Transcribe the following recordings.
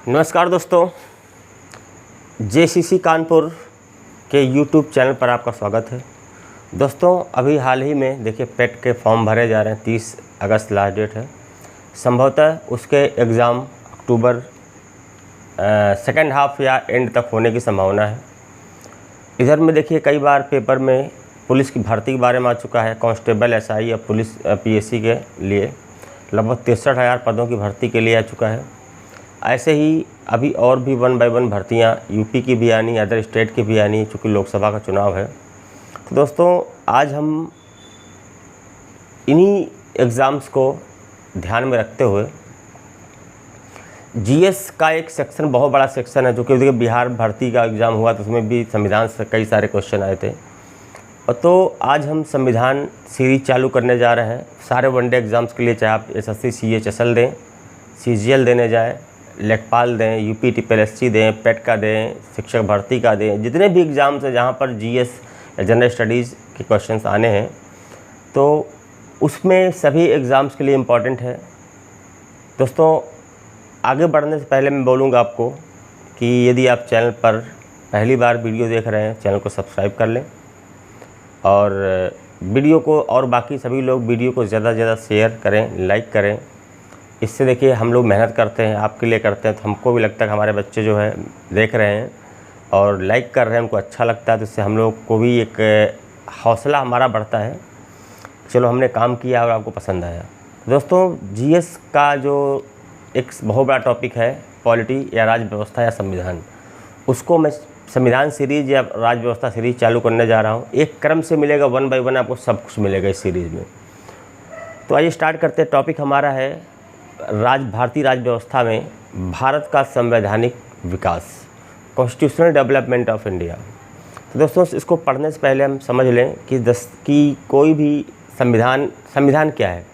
नमस्कार दोस्तों, जेसीसी कानपुर के यूट्यूब चैनल पर आपका स्वागत है। दोस्तों, अभी हाल ही में देखिए पेट के फॉर्म भरे जा रहे हैं। 30 अगस्त लास्ट डेट है। संभवतः उसके एग्ज़ाम अक्टूबर सेकेंड हाफ या एंड तक होने की संभावना है। इधर में देखिए कई बार पेपर में पुलिस की भर्ती के बारे में आ चुका है। कांस्टेबल, एसआई या पुलिस पीएससी के लिए लगभग 63,000 पदों की भर्ती के लिए आ चुका है। ऐसे ही अभी और भी 1 बाय 1 भर्तियाँ यूपी की भी आनी, अदर स्टेट की भी आनी, चूँकि लोकसभा का चुनाव है। तो दोस्तों, आज हम इन्हीं एग्ज़ाम्स को ध्यान में रखते हुए जीएस का एक सेक्शन, बहुत बड़ा सेक्शन है, जो कि देखिए बिहार भर्ती का एग्ज़ाम हुआ तो उसमें भी संविधान से कई सारे क्वेश्चन आए थे। और तो आज हम संविधान सीरीज चालू करने जा रहे हैं सारे वनडे एग्ज़ाम्स के लिए, चाहे आप एसएससी सीएचएसएल दें, सीजीएल देने जाएँ, लेखपाल दें, यूपी टीपीएससी दें, पेट का दें, शिक्षक भर्ती का दें, जितने भी एग्ज़ाम्स हैं जहाँ पर जीएस या जनरल स्टडीज़ के क्वेश्चंस आने हैं, तो उसमें सभी एग्ज़ाम्स के लिए इम्पॉर्टेंट है। दोस्तों, आगे बढ़ने से पहले मैं बोलूँगा आपको कि यदि आप चैनल पर पहली बार वीडियो देख रहे हैं, चैनल को सब्सक्राइब कर लें और वीडियो को, और बाकी सभी लोग वीडियो को ज़्यादा से ज़्यादा शेयर करें, लाइक करें। इससे देखिए हम लोग मेहनत करते हैं, आपके लिए करते हैं, तो हमको भी लगता है कि हमारे बच्चे जो है देख रहे हैं और लाइक कर रहे हैं, उनको अच्छा लगता है, तो इससे हम लोग को भी एक हौसला हमारा बढ़ता है। चलो, हमने काम किया और आपको पसंद आया। दोस्तों, जीएस का जो एक बहुत बड़ा टॉपिक है, पॉलिटी या राज्य व्यवस्था या संविधान, उसको मैं संविधान सीरीज़ या राज्य व्यवस्था सीरीज़ चालू करने जा रहा हूँ। एक क्रम से मिलेगा, 1 बाय 1 आपको सब कुछ मिलेगा इस सीरीज़ में। तो आइए स्टार्ट करते हैं। टॉपिक हमारा है भारतीय राज्य व्यवस्था में भारत का संवैधानिक विकास, कॉन्स्टिट्यूशनल डेवलपमेंट ऑफ इंडिया। तो दोस्तों, इसको पढ़ने से पहले हम समझ लें कि कोई भी संविधान क्या है।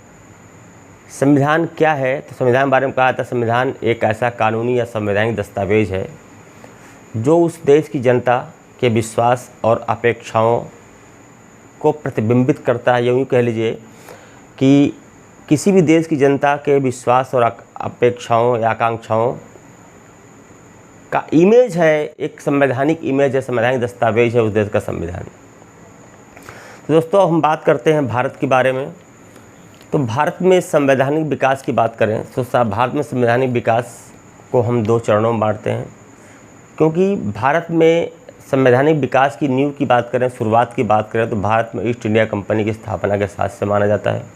संविधान क्या है, तो संविधान के बारे में कहा था, संविधान एक ऐसा कानूनी या संवैधानिक दस्तावेज है जो उस देश की जनता के विश्वास और अपेक्षाओं को प्रतिबिंबित करता है। यूँ कह लीजिए कि किसी भी देश की जनता के विश्वास और अपेक्षाओं या आकांक्षाओं का इमेज है, एक संवैधानिक इमेज है, संवैधानिक दस्तावेज है उस देश का संविधान। तो दोस्तों, हम बात करते हैं भारत के बारे में। तो भारत में संवैधानिक विकास की बात करें तो भारत में संवैधानिक विकास को हम 2 चरणों में बांटते हैं, क्योंकि भारत में संवैधानिक विकास की नींव की बात करें, शुरुआत की बात करें, तो भारत में ईस्ट इंडिया कंपनी की स्थापना के साथ से माना जाता है।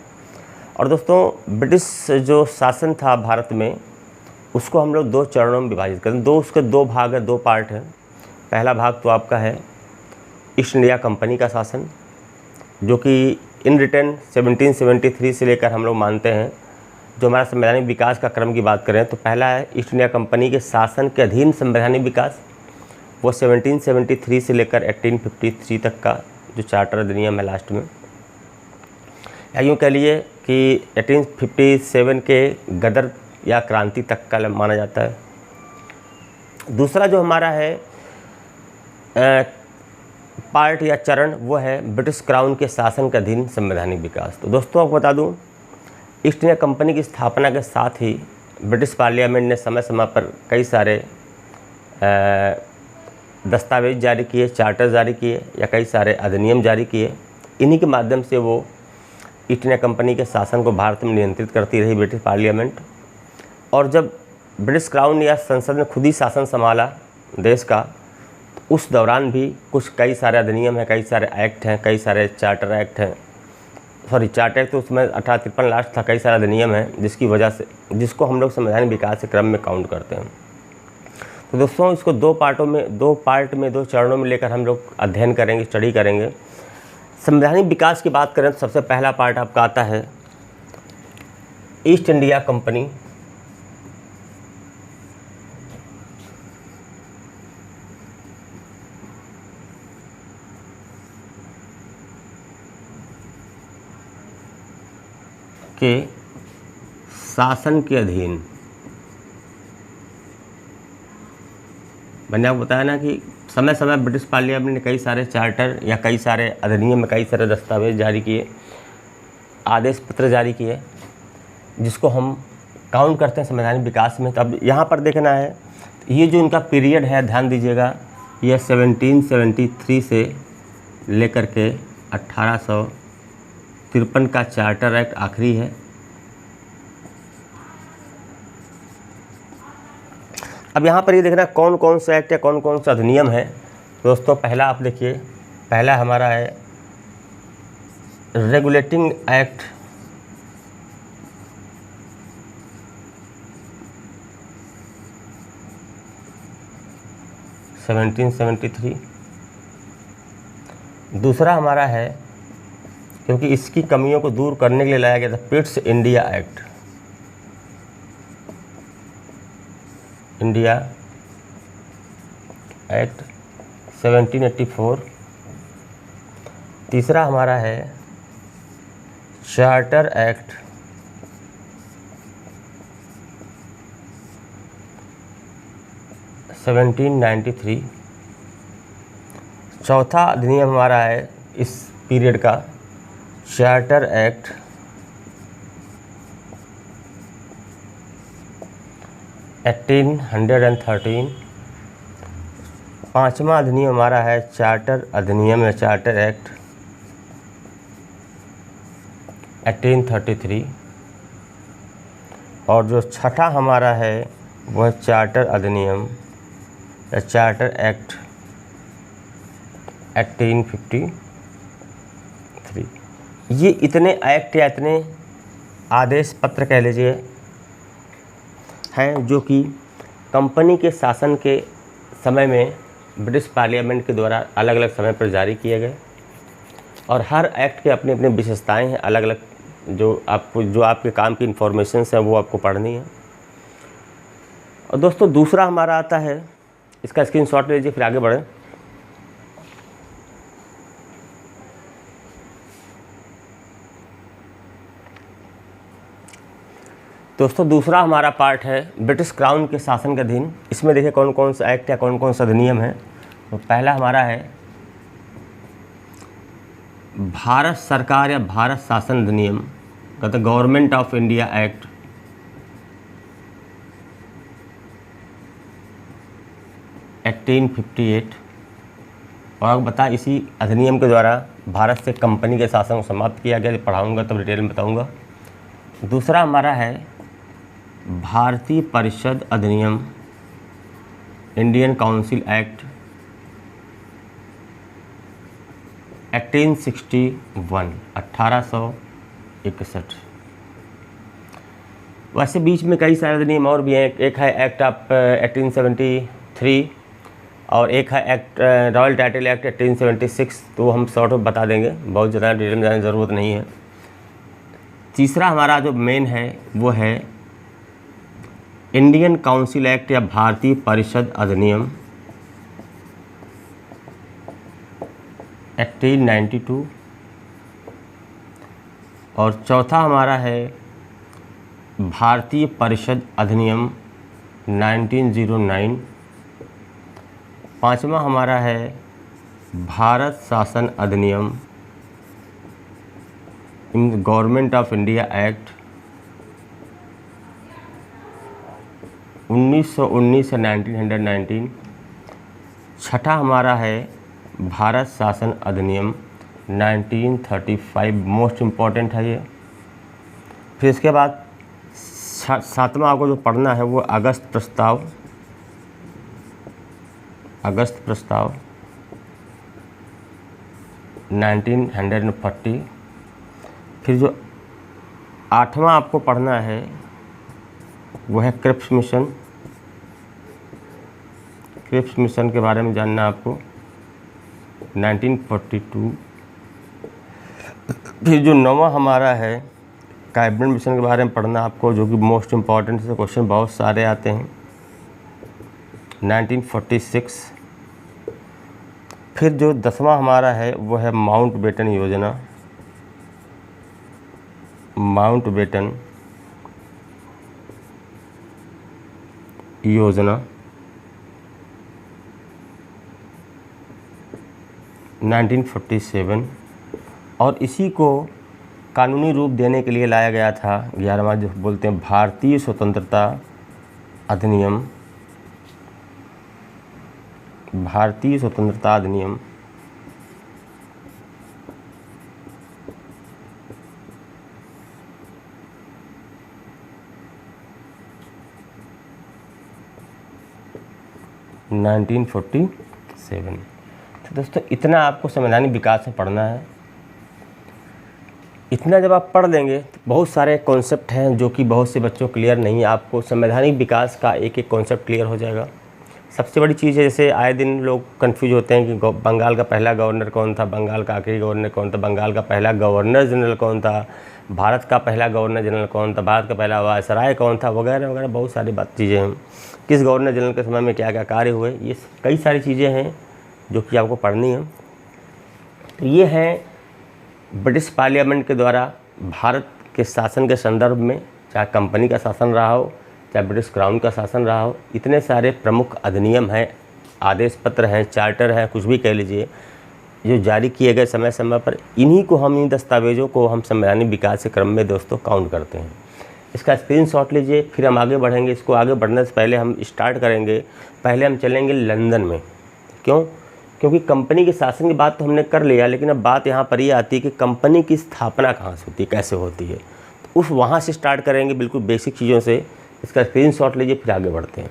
और दोस्तों, ब्रिटिश जो शासन था भारत में, उसको हम लोग 2 चरणों में विभाजित करते हैं। उसके 2 भाग है, 2 पार्ट है। पहला भाग तो आपका है ईस्ट इंडिया कंपनी का शासन, जो कि इन रिटर्न 1773 से लेकर हम लोग मानते हैं। जो हमारा संवैधानिक विकास का क्रम की बात करें तो पहला है ईस्ट इंडिया कंपनी के शासन के अधीन संवैधानिक विकास, वो 1773 से लेकर 1853 तक का जो चार्टर अधिनियम है लास्ट में, या यूँ कह लिए कि 1857 के गदर या क्रांति तक का माना जाता है। दूसरा जो हमारा है पार्ट या चरण, वो है ब्रिटिश क्राउन के शासन के अधीन संवैधानिक विकास। तो दोस्तों, आपको बता दूं, ईस्ट इंडिया कंपनी की स्थापना के साथ ही ब्रिटिश पार्लियामेंट ने समय समय पर कई सारे दस्तावेज जारी किए, चार्टर जारी किए या कई सारे अधिनियम जारी किए। इन्हीं के माध्यम से वो ईस्ट इंडिया कंपनी के शासन को भारत में नियंत्रित करती रही ब्रिटिश पार्लियामेंट। और जब ब्रिटिश क्राउन या संसद ने खुद ही शासन संभाला देश का, तो उस दौरान भी कई सारे अधिनियम हैं, कई सारे एक्ट हैं, कई सारे चार्टर एक्ट हैं, चार्टर तो उसमें 1853 लास्ट था, कई सारे अधिनियम हैं, जिसकी वजह से जिसको हम लोग संवैधानिक विकास के क्रम में काउंट करते हैं। तो दोस्तों, इसको 2 पार्ट में 2 चरणों में लेकर हम लोग अध्ययन करेंगे, स्टडी करेंगे। संवैधानिक विकास की बात करें तो सबसे पहला पार्ट आपका आता है ईस्ट इंडिया कंपनी के शासन के अधीन। मैंने आपको बताया ना कि समय समय ब्रिटिश पार्लियामेंट ने कई सारे चार्टर या कई सारे अधिनियम, कई सारे दस्तावेज जारी किए, आदेश पत्र जारी किए, जिसको हम काउंट करते हैं संवैधानिक विकास में। तो अब यहाँ पर देखना है, ये जो इनका पीरियड है ध्यान दीजिएगा, ये 1773 से लेकर के 1853 का चार्टर एक्ट आखिरी है। अब यहाँ पर ये देखना कौन कौन सा एक्ट या कौन कौन सा अधिनियम है। दोस्तों पहला आप देखिए, पहला हमारा है रेगुलेटिंग एक्ट 1773। दूसरा हमारा है, क्योंकि इसकी कमियों को दूर करने के लिए लाया गया था, Pitt's India act, India act 1784। तीसरा हमारा है चार्टर एक्ट 1793। चौथा अधिनियम हमारा है इस पीरियड का चार्टर एक्ट 1813। पांचवा अधिनियम हमारा है चार्टर अधिनियम या चार्टर एक्ट 1833। और जो छठा हमारा है वह चार्टर अधिनियम या चार्टर एक्ट 1853। ये इतने एक्ट या इतने आदेश पत्र कह लीजिए हैं जो कि कंपनी के शासन के समय में ब्रिटिश पार्लियामेंट के द्वारा अलग अलग समय पर जारी किए गए। और हर एक्ट के अपनी अपनी विशेषताएं हैं अलग अलग, जो आपके काम की इन्फॉर्मेशंस हैं वो आपको पढ़नी है। और दोस्तों दूसरा हमारा आता है, इसका स्क्रीनशॉट ले लीजिए फिर आगे बढ़ें। दोस्तों दूसरा हमारा पार्ट है ब्रिटिश क्राउन के शासन के अधीन। इसमें देखिए कौन कौन सा एक्ट या कौन कौन सा अधिनियम है। तो पहला हमारा है भारत सरकार या भारत शासन अधिनियम, कहते गवर्नमेंट ऑफ इंडिया एक्ट 1858। और आपको बता इसी अधिनियम के द्वारा भारत से कंपनी के शासन को समाप्त किया गया। पढ़ाऊँगा तब डिटेल में बताऊँगा। दूसरा हमारा है भारतीय परिषद अधिनियम, इंडियन काउंसिल एक्ट 1861, 1861। वैसे बीच में कई सारे अधिनियम और भी हैं। एक है एक्ट ऑफ 1873 और एक है एक्ट रॉयल टाइटल एक्ट 1876। तो हम शॉर्ट में बता देंगे, बहुत ज़्यादा डिटेल में जाने की ज़रूरत नहीं है। तीसरा हमारा जो मेन है वो है इंडियन काउंसिल एक्ट या भारतीय परिषद अधिनियम 1892। और चौथा हमारा है भारतीय परिषद अधिनियम 1909। पांचवा हमारा है भारत शासन अधिनियम, गवर्नमेंट ऑफ इंडिया एक्ट 1919 से 1919। छठा हमारा है भारत शासन अधिनियम 1935, मोस्ट इम्पॉर्टेंट है ये। फिर इसके बाद सातवां आपको जो पढ़ना है वो अगस्त प्रस्ताव, अगस्त प्रस्ताव 1940। फिर जो आठवां आपको पढ़ना है वो है क्रिप्स मिशन। क्रिप्स मिशन के बारे में जानना आपको 1942। फिर जो नौवां हमारा है कैबिनेट मिशन के बारे में पढ़ना आपको, जो कि मोस्ट इम्पॉर्टेंट से क्वेश्चन बहुत सारे आते हैं, 1946। फिर जो 10वां हमारा है वो है माउंट बेटन योजना, माउंट बेटन योजना 1947। और इसी को कानूनी रूप देने के लिए लाया गया था 11वां, जो बोलते हैं भारतीय स्वतंत्रता अधिनियम। भारतीय स्वतंत्रता अधिनियम 1947। तो दोस्तों इतना आपको संवैधानिक विकास में पढ़ना है। इतना जब आप पढ़ लेंगे तो बहुत सारे कॉन्सेप्ट हैं जो कि बहुत से बच्चों क्लियर नहीं है। आपको संवैधानिक विकास का एक एक कॉन्सेप्ट क्लियर हो जाएगा। सबसे बड़ी चीज़ है, जैसे आए दिन लोग कंफ्यूज होते हैं कि बंगाल का पहला गवर्नर कौन था, बंगाल का आखिरी गवर्नर कौन था, बंगाल का पहला गवर्नर जनरल कौन था, भारत का पहला गवर्नर जनरल कौन था, भारत का पहला वायसराय कौन था, वगैरह वगैरह बहुत सारी चीज़ें हैं। किस गवर्नर जनरल के समय में क्या क्या कार्य हुए, ये कई सारी चीज़ें हैं जो कि आपको पढ़नी है। तो ये हैं ब्रिटिश पार्लियामेंट के द्वारा भारत के शासन के संदर्भ में, चाहे कंपनी का शासन रहा हो, चाहे ब्रिटिश क्राउन का शासन रहा हो, इतने सारे प्रमुख अधिनियम हैं, आदेश पत्र हैं, चार्टर हैं, कुछ भी कह लीजिए, जो जारी किए गए समय समय पर। इन्हीं को हम, इन दस्तावेज़ों को हम संवैधानिक विकास के क्रम में दोस्तों काउंट करते हैं। इसका स्क्रीनशॉट लीजिए, फिर हम आगे बढ़ेंगे। इसको आगे बढ़ने से पहले हम स्टार्ट करेंगे, पहले हम चलेंगे लंदन में। क्यों? क्योंकि कंपनी के शासन की बात तो हमने कर लिया, लेकिन अब बात यहाँ पर ये आती है कि कंपनी की स्थापना कहाँ से होती है, कैसे होती है। तो उस वहाँ से स्टार्ट करेंगे, बिल्कुल बेसिक चीज़ों से। इसका स्क्रीनशॉट लीजिए, फिर आगे बढ़ते हैं।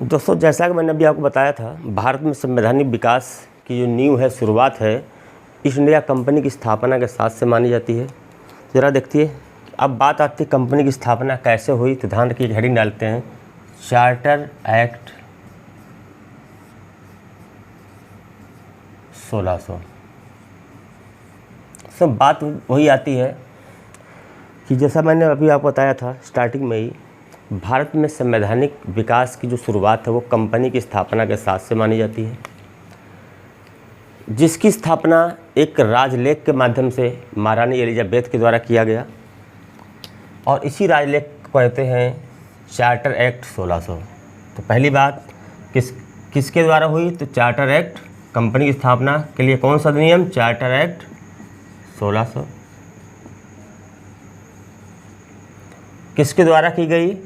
दोस्तों जैसा कि मैंने अभी आपको बताया था, भारत में संवैधानिक विकास की जो नींव है, शुरुआत है, ईस्ट इंडिया कंपनी की स्थापना के साथ से मानी जाती है। ज़रा देखिए, अब बात आती है कंपनी की स्थापना कैसे हुई। तो ध्यान रखिए, हेडिंग डालते हैं चार्टर एक्ट 1600। सब बात वही आती है कि जैसा मैंने अभी आपको बताया था स्टार्टिंग में ही, भारत में संवैधानिक विकास की जो शुरुआत है वो कंपनी की स्थापना के साथ से मानी जाती है, जिसकी स्थापना एक राजलेख के माध्यम से महारानी एलिजाबेथ के द्वारा किया गया, और इसी राजलेख को कहते हैं चार्टर एक्ट 1600। तो पहली बात किसके द्वारा हुई? तो चार्टर एक्ट, कंपनी की स्थापना के लिए कौन सा अधिनियम? Charter act 1600। किसके द्वारा की गई?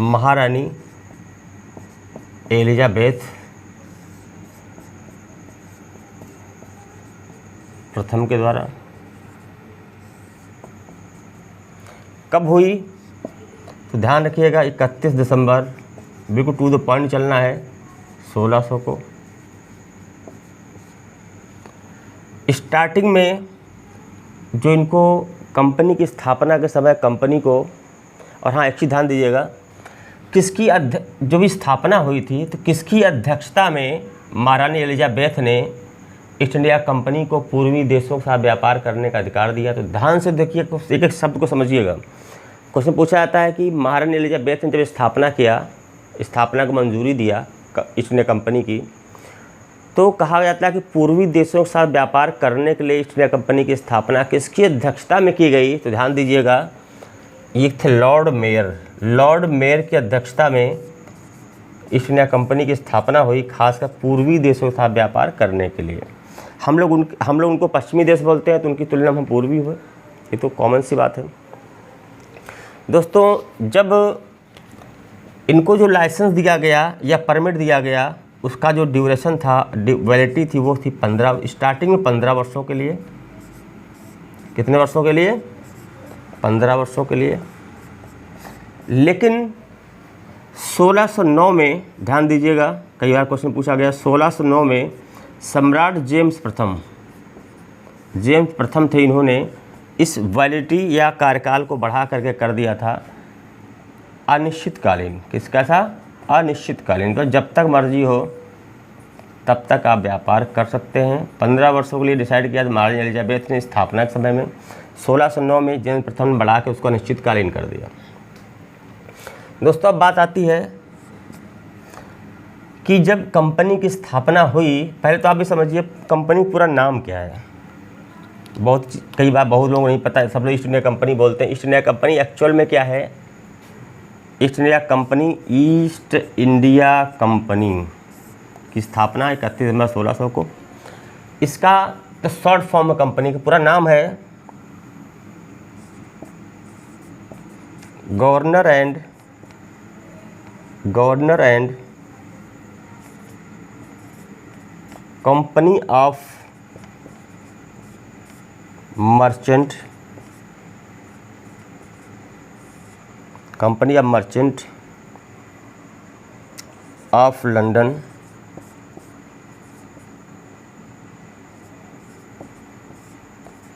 महारानी एलिजाबेथ प्रथम के द्वारा। कब हुई? तो ध्यान रखिएगा 31 दिसंबर, बिल्कुल टू द पॉइंट चलना है, 1600 को। स्टार्टिंग में जो इनको कंपनी की स्थापना के समय कंपनी को, और हाँ एक चीज़ ध्यान दीजिएगा, किसकी जो भी स्थापना हुई थी तो किसकी अध्यक्षता में महारानी एलिजाबेथ ने ईस्ट इंडिया कंपनी को पूर्वी देशों के साथ व्यापार करने का अधिकार दिया। तो ध्यान से देखिए, एक एक शब्द को समझिएगा। क्वेश्चन पूछा जाता है कि महारानी एलिजाबेथ ने जब स्थापना किया, स्थापना को मंजूरी दिया ईस्ट इंडिया कंपनी की, तो कहा जाता है कि पूर्वी देशों के साथ व्यापार करने के लिए ईस्ट इंडिया कंपनी की स्थापना किसकी अध्यक्षता में की गई? तो ध्यान दीजिएगा, ये थे लॉर्ड मेयर की अध्यक्षता में ईस्ट इंडिया कंपनी की स्थापना हुई, खासकर पूर्वी देशों के साथ व्यापार करने के लिए। हम लोग उनको पश्चिमी देश बोलते हैं, तो उनकी तुलना में हम पूर्वी हुए, ये तो कॉमन सी बात है। दोस्तों जब इनको जो लाइसेंस दिया गया या परमिट दिया गया, उसका जो ड्यूरेशन था, वैलिडिटी थी, वो थी 15, स्टार्टिंग में 15 वर्षों के लिए। कितने वर्षों के लिए? 15 वर्षों के लिए। लेकिन 1609 में, ध्यान दीजिएगा, कई बार क्वेश्चन पूछा गया, 1609 में सम्राट जेम्स प्रथम थे, इन्होंने इस वैलिडिटी या कार्यकाल को बढ़ा करके कर दिया था अनिश्चितकालीन। किसका था? अनिश्चितकालीन। तो जब तक मर्जी हो तब तक आप व्यापार कर सकते हैं। 15 वर्षों के लिए डिसाइड किया। महारानी एलिजाबेथ ने स्थापना के समय में 1609 में जेम्स प्रथम ने बढ़ा के उसको अनिश्चितकालीन कर दिया। दोस्तों अब बात आती है कि जब कंपनी की स्थापना हुई, पहले तो आप भी समझिए कंपनी पूरा नाम क्या है। कई बार बहुत लोगों को नहीं पता है, सब लोग ईस्ट इंडिया कंपनी बोलते हैं। ईस्ट इंडिया कंपनी एक्चुअल में क्या है? East India company, east India company की स्थापना 31 दिसंबर 1600 को। इसका तो शॉर्ट फॉर्म है, कंपनी का पूरा नाम है governor and company of merchant of London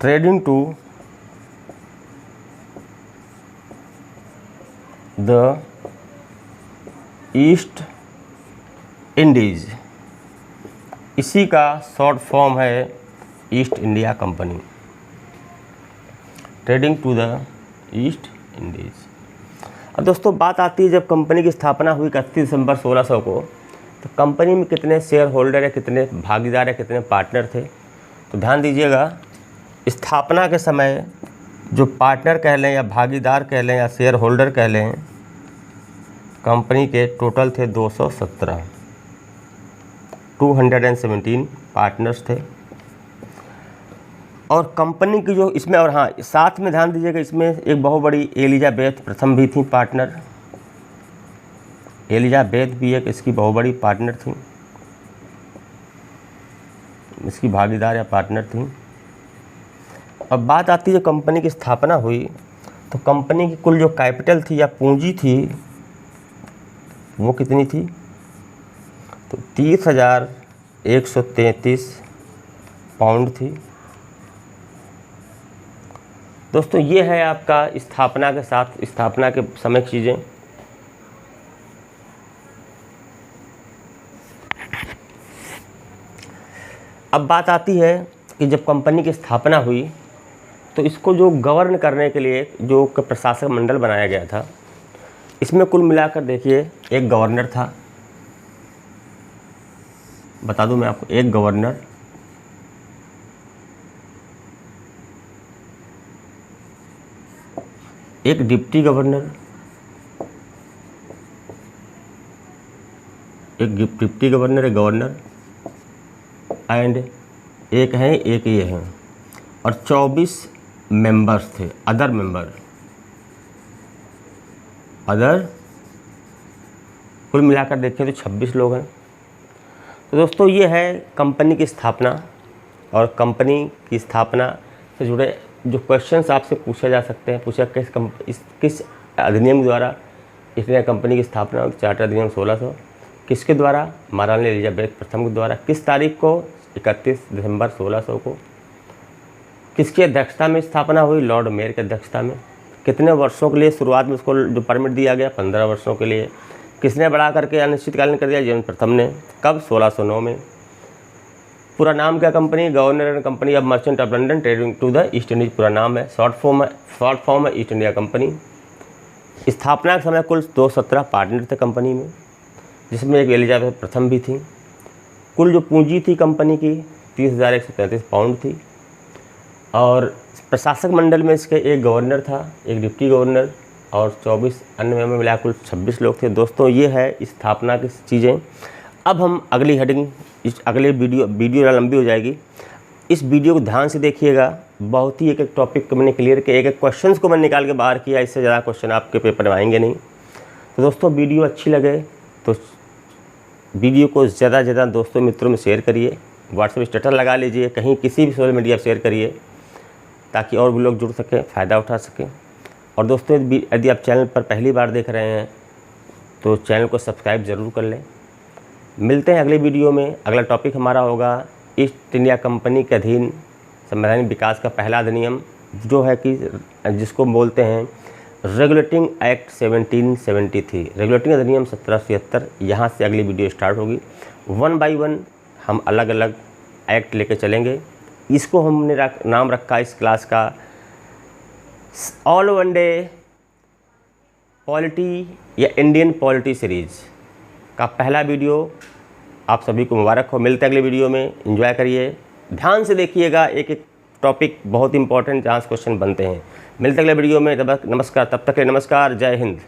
trading to the East Indies. इसी का शॉर्ट फॉर्म है East India Company, trading to the East Indies. अब दोस्तों बात आती है जब कंपनी की स्थापना हुई 31 दिसंबर 1600 को, तो कंपनी में कितने शेयर होल्डर है, कितने भागीदार है, कितने पार्टनर थे। तो ध्यान दीजिएगा, स्थापना के समय जो पार्टनर कह लें या भागीदार कह लें या शेयर होल्डर कह लें, कंपनी के टोटल थे 217, 217 पार्टनर्स थे। और कंपनी की जो इसमें, और हाँ साथ में ध्यान दीजिएगा, इसमें एक बहुत बड़ी एलिजाबेथ प्रथम भी थी पार्टनर। एलिजाबेथ भी एक इसकी बहुत बड़ी पार्टनर थी, इसकी भागीदार या पार्टनर थी। अब बात आती है कंपनी की स्थापना हुई तो कंपनी की कुल जो कैपिटल थी या पूंजी थी वो कितनी थी, तो 30,133 पाउंड थी। दोस्तों ये है आपका स्थापना के साथ, स्थापना के समय की चीज़ें। अब बात आती है कि जब कंपनी की स्थापना हुई तो इसको जो गवर्न करने के लिए जो प्रशासक मंडल बनाया गया था, इसमें कुल मिलाकर देखिए एक गवर्नर था, बता दूं मैं आपको, एक गवर्नर, एक डिप्टी गवर्नर, एक गवर्नर एंड एक ये है, और 24 मेंबर्स थे, अदर कुल मिलाकर देखें तो 26 लोग हैं। तो दोस्तों ये है कंपनी की स्थापना, और कंपनी की स्थापना से जुड़े जो क्वेश्चंस आपसे पूछे जा सकते हैं। पूछा किस अधिनियम द्वारा इसने कंपनी की स्थापना, चार्टर अधिनियम 1600, किसके द्वारा, महारानी एलिजाबेथ प्रथम के द्वारा, किस तारीख को, 31 दिसंबर 1600 को, किसकी अध्यक्षता में स्थापना हुई, लॉर्ड मेयर की अध्यक्षता में, कितने वर्षों के लिए शुरुआत में उसको जो परमिट दिया गया 15 वर्षों के लिए, किसने बढ़ा करके अनिश्चितकालीन कर दिया, जेम्स प्रथम ने, कब, 1609 में। पूरा नाम क्या company, governor and company of merchant of London trading to the East Indies पूरा नाम है। शॉर्ट फॉर्म है ईस्ट इंडिया कंपनी। स्थापना के समय कुल 217 पार्टनर थे कंपनी में, जिसमें एक एलिजाबेथ प्रथम भी थी। कुल जो पूंजी थी कंपनी की 30,133 पाउंड थी, और प्रशासक मंडल में इसके एक गवर्नर था, एक डिप्टी गवर्नर और 24 अन्य मेंबर मिला कुल 26 लोग थे। दोस्तों ये है स्थापना की चीज़ें। अब हम अगली हेडिंग, इस अगले वीडियो लंबी हो जाएगी, इस वीडियो को ध्यान से देखिएगा। बहुत ही एक टॉपिक को मैंने क्लियर किया, एक क्वेश्चंस को मैंने निकाल के बाहर किया, इससे ज़्यादा क्वेश्चन आपके पेपर में आएंगे नहीं। तो दोस्तों वीडियो अच्छी लगे तो वीडियो को ज़्यादा से ज़्यादा दोस्तों मित्रों में शेयर करिए, व्हाट्सएप स्टेटस लगा लीजिए, कहीं किसी भी सोशल मीडिया पर शेयर करिए ताकि और भी लोग जुड़ सकें, फ़ायदा उठा सकें। और दोस्तों यदि आप चैनल पर पहली बार देख रहे हैं तो चैनल को सब्सक्राइब ज़रूर कर लें। मिलते हैं अगले वीडियो में। अगला टॉपिक हमारा होगा ईस्ट इंडिया कंपनी के अधीन संवैधानिक विकास का पहला अधिनियम, जो है कि जिसको बोलते हैं रेगुलेटिंग एक्ट 1773, रेगुलेटिंग अधिनियम 1773। यहाँ से अगली वीडियो स्टार्ट होगी। 1 बाय 1 हम अलग अलग एक्ट लेके चलेंगे। इसको हमने नाम रखा इस क्लास का ऑल वन डे पॉलिटी या इंडियन पॉलिटी सीरीज़ का पहला वीडियो। आप सभी को मुबारक हो। मिलते हैं अगले वीडियो में, एंजॉय करिए, ध्यान से देखिएगा, एक एक टॉपिक बहुत इंपॉर्टेंट जहाँ से क्वेश्चन बनते हैं। मिलते हैं अगले वीडियो में, नमस्कार, तब तक के नमस्कार, जय हिंद।